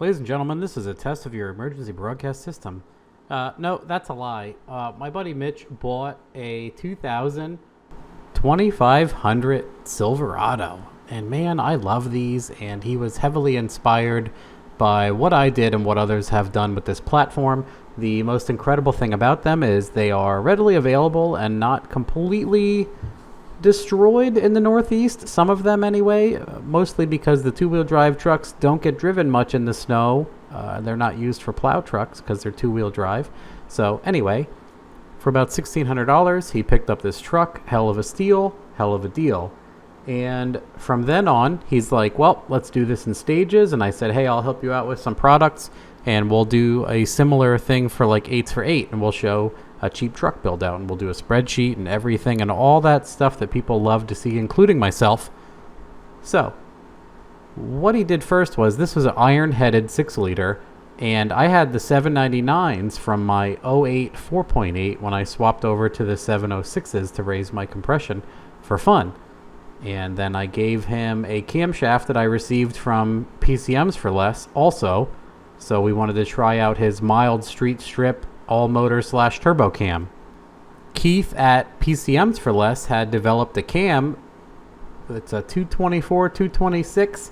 Ladies and gentlemen, this is a test of your emergency broadcast system. No, that's a lie. My buddy Mitch bought a 2000 2500 Silverado. And man, I love these, and he was heavily inspired by what I did and what others have done with this platform. The most incredible thing about them is they are readily available and not completely destroyed in the Northeast, some of them anyway, mostly because the two-wheel drive trucks don't get driven much in the snow. They're not used for plow trucks because they're two-wheel drive. So anyway, for about $1,600, he picked up this truck. Hell of a steal, hell of a deal. And from then on, he's like, well, let's do this in stages. And I said, hey, I'll help you out with some products, and we'll do a similar thing for like 8s for 8, and we'll show a cheap truck build out, and we'll do a spreadsheet and everything and all that stuff that people love to see, including myself. So what he did first was, this was an iron-headed 6-liter, and I had the 799s from my '08 4.8 when I swapped over to the 706s to raise my compression for fun. And then I gave him a camshaft that I received from PCMs for Less also. So we wanted to try out his mild street strip all motor / turbo cam. Keith at PCMs for Less had developed a cam. It's a 224, 226.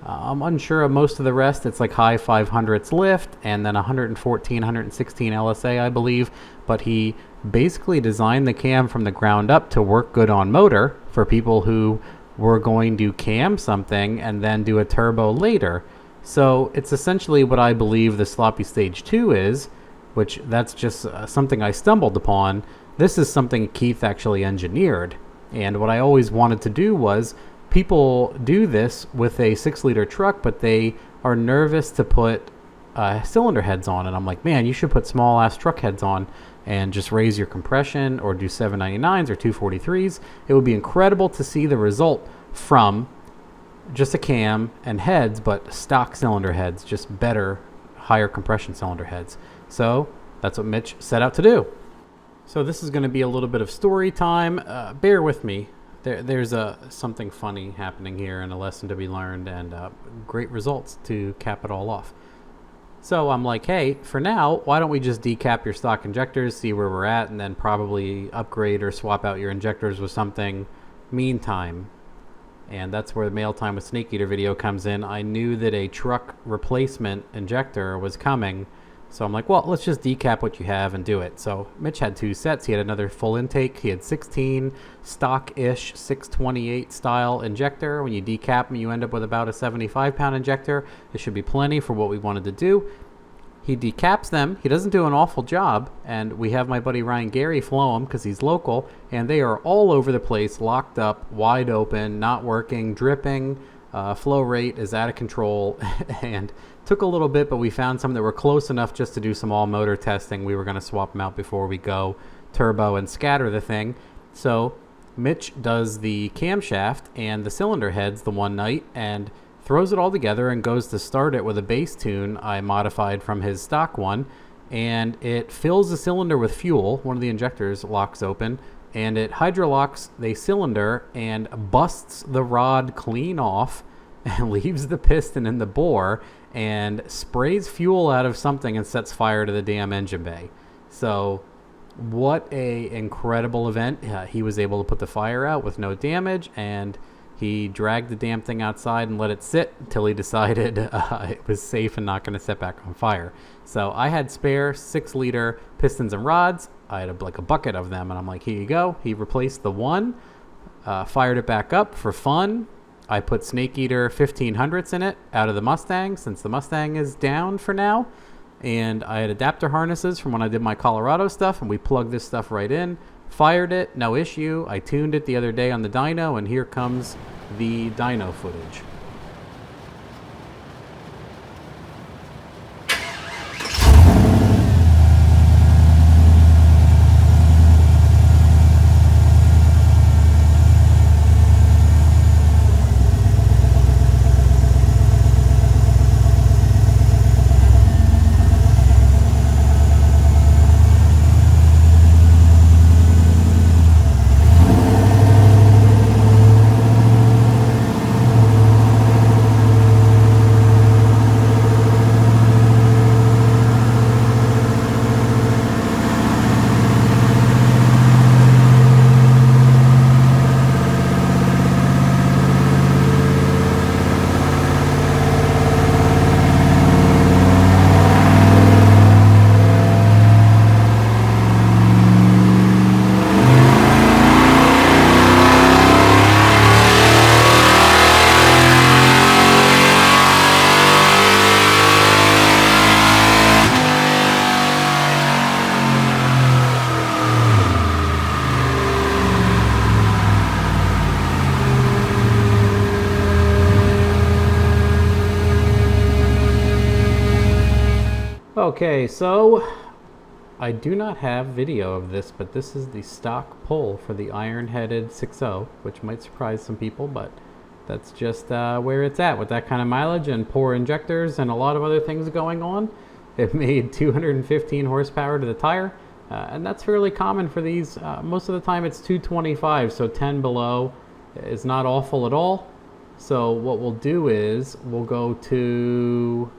I'm unsure of most of the rest. It's like high 500s lift and then 114, 116 LSA, I believe. But he basically designed the cam from the ground up to work good on motor for people who were going to cam something and then do a turbo later. So it's essentially what I believe the Sloppy Stage 2 is, which that's just something I stumbled upon. This is something Keith actually engineered. And what I always wanted to do was, people do this with a 6-liter truck, but they are nervous to put cylinder heads on. And I'm like, man, you should put small ass truck heads on and just raise your compression, or do 799s or 243s. It would be incredible to see the result from just a cam and heads, but stock cylinder heads, just better, higher compression cylinder heads. So that's what Mitch set out to do. So this is going to be a little bit of story time. Bear with me. There's something funny happening here, and a lesson to be learned, and great results to cap it all off. So I'm like, hey, for now, why don't we just decap your stock injectors, see where we're at, and then probably upgrade or swap out your injectors with something meantime. And that's where the Mail Time with Snake Eater video comes in. I knew that a truck replacement injector was coming, so I'm like, well, let's just decap what you have and do it. So Mitch had 2 sets. He had another full intake. He had 16 stock-ish 628 style injector. When you decap them, you end up with about a 75-pound injector. It should be plenty for what we wanted to do. He decaps them. He doesn't do an awful job. And we have my buddy Ryan Gary flow them because he's local. And they are all over the place, locked up, wide open, not working, dripping. Flow rate is out of control. And took a little bit, but we found some that were close enough just to do some all motor testing. We were going to swap them out before we go turbo and scatter the thing. So Mitch does the camshaft and the cylinder heads the one night and throws it all together and goes to start it with a bass tune I modified from his stock one, and it fills the cylinder with fuel. One of the injectors locks open, and it hydrolocks the cylinder and busts the rod clean off and leaves the piston in the bore and sprays fuel out of something and sets fire to the damn engine bay. So what a incredible event. He was able to put the fire out with no damage, and he dragged the damn thing outside and let it sit until he decided it was safe and not going to set back on fire. So I had spare 6-liter pistons and rods. I had like a bucket of them, and I'm like, here you go. He replaced the one, fired it back up for fun. I put Snake Eater 1500s in it out of the Mustang, since the Mustang is down for now. And I had adapter harnesses from when I did my Colorado stuff, and we plugged this stuff right in. Fired it, no issue. I tuned it the other day on the dyno, and here comes the dyno footage. Okay, so I do not have video of this, but this is the stock pull for the iron-headed 6.0, which might surprise some people, but that's just where it's at with that kind of mileage and poor injectors and a lot of other things going on. It made 215 horsepower to the tire, and that's fairly common for these. Most of the time it's 225, so 10 below is not awful at all. So what we'll do is we'll go to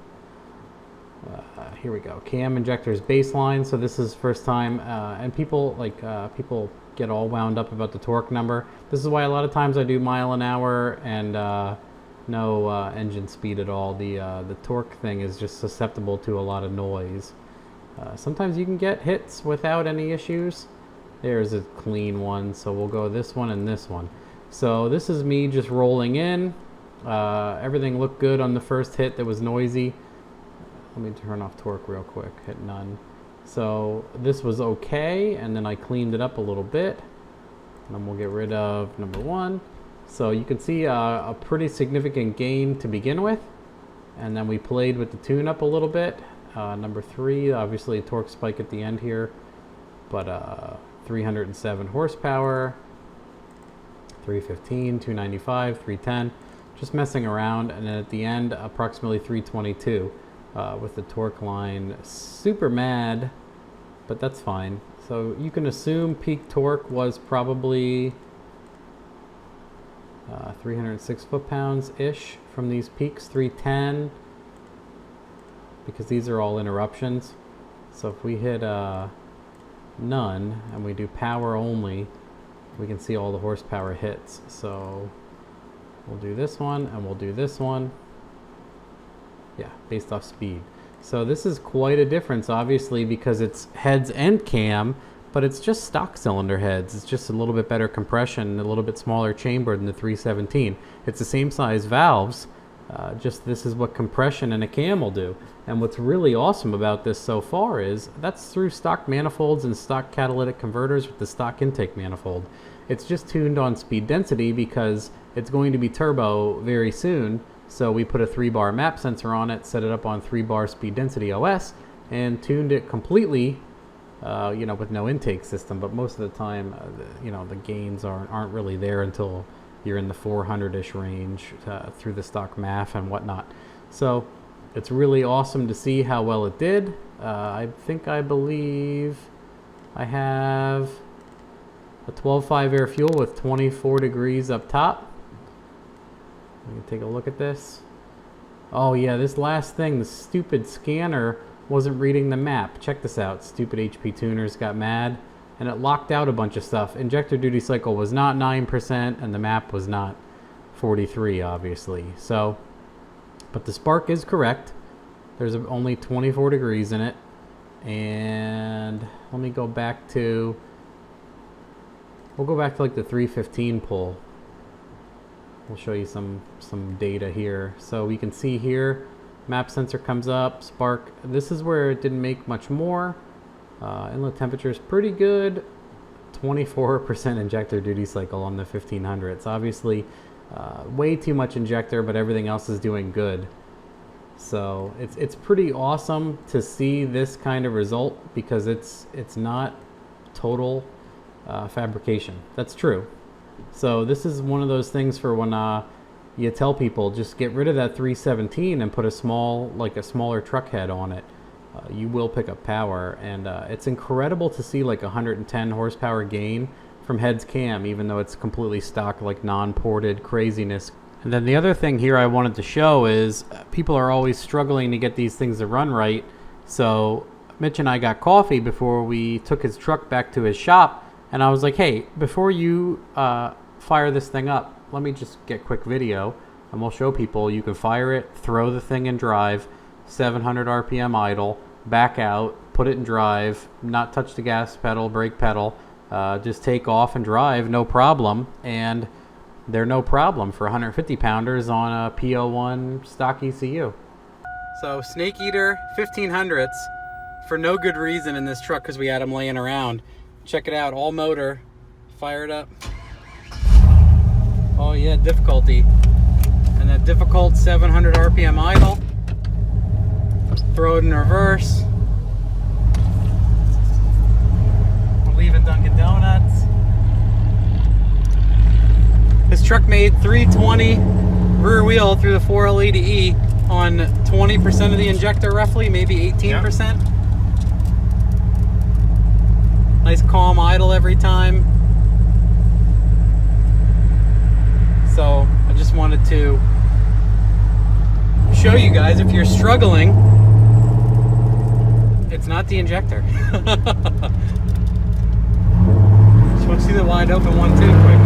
here we go, cam injectors baseline. So this is first time, and people people get all wound up about the torque number. This is why a lot of times I do mile an hour and no engine speed at all. The torque thing is just susceptible to a lot of noise. Sometimes you can get hits without any issues. There's a clean one, so we'll go this one and this one. So this is me just rolling in. Everything looked good on the first hit. That was noisy. Let me turn off torque real quick. Hit none. So this was okay, and then I cleaned it up a little bit. And then we'll get rid of number one. So you can see a pretty significant gain to begin with. And then we played with the tune-up a little bit. Number three, obviously a torque spike at the end here. But 307 horsepower. 315, 295, 310. Just messing around. And then at the end, approximately 322. With the torque line super mad, but that's fine. So you can assume peak torque was probably 306 foot-pounds ish from these peaks, 310, because these are all interruptions. So if we hit none and we do power only, we can see all the horsepower hits. So we'll do this one and we'll do this one. Yeah, based off speed. So this is quite a difference, obviously, because it's heads and cam, but it's just stock cylinder heads. It's just a little bit better compression, a little bit smaller chamber than the 317. It's the same size valves, just this is what compression and a cam will do. And what's really awesome about this so far is that's through stock manifolds and stock catalytic converters with the stock intake manifold. It's just tuned on speed density because it's going to be turbo very soon. So we put a 3-bar map sensor on it, set it up on 3-bar speed density OS, and tuned it completely, with no intake system. But most of the time, the gains aren't really there until you're in the 400-ish range through the stock MAF and whatnot. So it's really awesome to see how well it did. I believe I have a 12.5 air fuel with 24 degrees up top. We can take a look at this. Oh yeah, this last thing, the stupid scanner wasn't reading the map. Check this out. Stupid HP tuners got mad and it locked out a bunch of stuff. Injector duty cycle was not 9% and the map was not 43, obviously. So, but the spark is correct. There's only 24 degrees in it. And let me go back to, we'll go back to like the 315 pull. We'll show you some data here. So we can see here, map sensor comes up, spark. This is where it didn't make much more. Inlet temperature is pretty good. 24% injector duty cycle on the 1500. It's obviously way too much injector, but everything else is doing good. So it's pretty awesome to see this kind of result because it's not total fabrication. That's true. So this is one of those things for when you tell people just get rid of that 317 and put a smaller truck head on it. You will pick up power, and it's incredible to see like 110 horsepower gain from heads cam, even though it's completely stock, like non-ported craziness. And then the other thing here I wanted to show is people are always struggling to get these things to run right. So Mitch and I got coffee before we took his truck back to his shop. And I was like, hey, before you fire this thing up, let me just get quick video and we'll show people you can fire it, throw the thing in drive, 700 RPM idle, back out, put it in drive, not touch the gas pedal, brake pedal, just take off and drive, no problem. And they're no problem for 150 pounders on a P01 stock ECU. So Snake Eater 1500s for no good reason in this truck because we had them laying around. Check it out, all motor, fire it up. Oh yeah, difficulty. And that difficult 700 RPM idle. Throw it in reverse. truck made 320 rear wheel through the 4L80E on 20% of the injector, roughly, maybe 18%. Yep. Nice calm idle every time. So I just wanted to show you guys, if you're struggling, it's not the injector. Just want to see the wide open one too quick.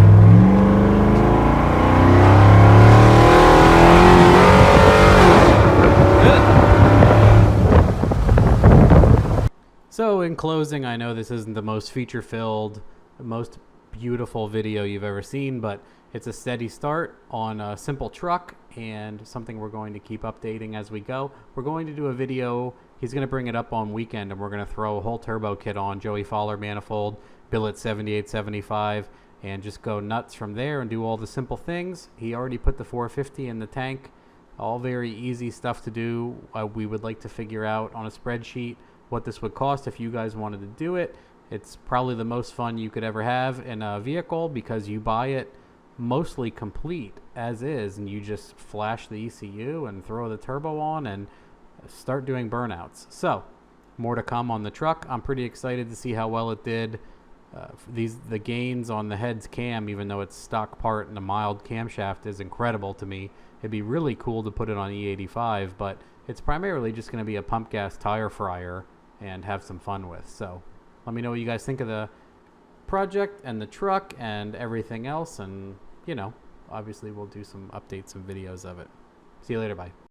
So in closing, I know this isn't the most feature-filled, most beautiful video you've ever seen, but it's a steady start on a simple truck and something we're going to keep updating as we go. We're going to do a video, he's going to bring it up on weekend, and we're going to throw a whole turbo kit on, Joey Fowler manifold, billet 7875, and just go nuts from there and do all the simple things. He already put the 450 in the tank, all very easy stuff to do. We would like to figure out on a spreadsheet what this would cost if you guys wanted to do it. It's probably the most fun you could ever have in a vehicle because you buy it mostly complete as is, and you just flash the ECU and throw the turbo on and start doing burnouts. So more to come on the truck. I'm pretty excited to see how well it did. The gains on the head's cam, even though it's stock part and a mild camshaft, is incredible to me. It'd be really cool to put it on E85, but it's primarily just going to be a pump gas tire fryer and have some fun with. So let me know what you guys think of the project and the truck and everything else, and you know, obviously we'll do some updates and videos of it. See you later, bye.